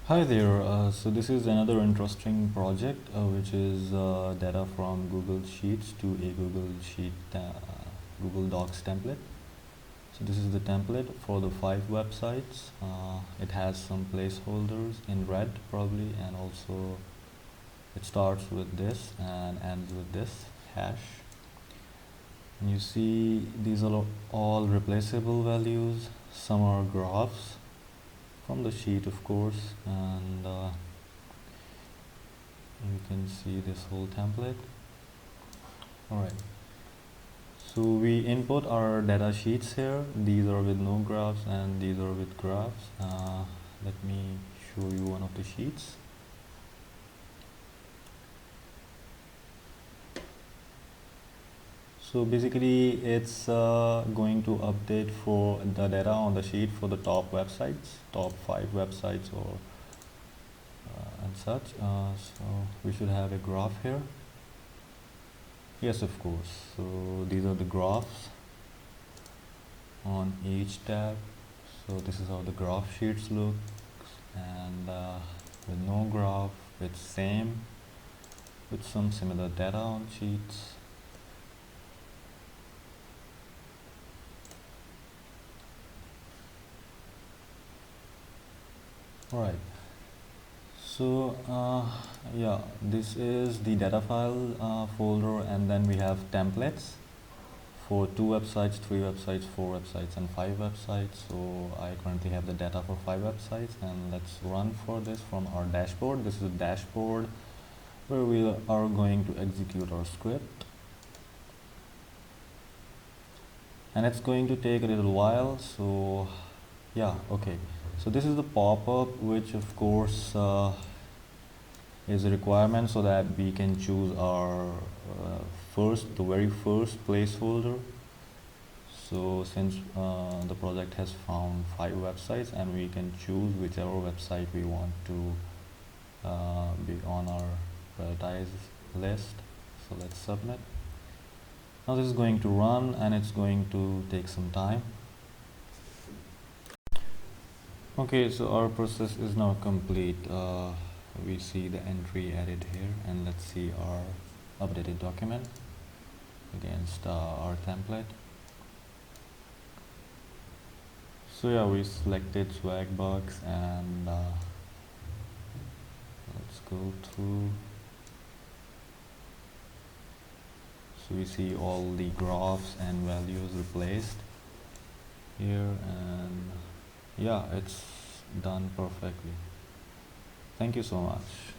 Hi there. So this is another interesting project, which is data from Google Sheets to a Google Docs template. So this is the template for the 5 websites. It has some placeholders in red probably, and also it starts with this and ends with this hash. And you see these are all replaceable values. Some are graphs from the sheet, of course, and you can see this whole template. Alright, so we input our data sheets here. These are with no graphs and these are with graphs. Let me show you one of the sheets. So basically it's going to update for the data on the sheet for the top websites, top 5 websites or and such. So we should have a graph here. Yes, of course. So these are the graphs on each tab. So this is how the graph sheets look, and with no graph, with same, with some similar data on sheets. Alright, so yeah, this is the data file folder, and then we have templates for 2 websites, 3 websites, 4 websites, and 5 websites. So I currently have the data for 5 websites, and let's run for this from our dashboard. This is a dashboard where we are going to execute our script, and it's going to take a little while. So yeah, okay, so this is the pop-up, which of course is a requirement so that we can choose our the very first placeholder. So since the project has found 5 websites, and we can choose whichever website we want to be on our prioritized list. So let's submit. Now this is going to run, and it's going to take some time. Okay, so our process is now complete. We see the entry added here, and let's see our updated document against our template. So yeah, we selected Swagbucks, and let's go through. So we see all the graphs and values replaced here, and yeah, it's done perfectly. Thank you so much.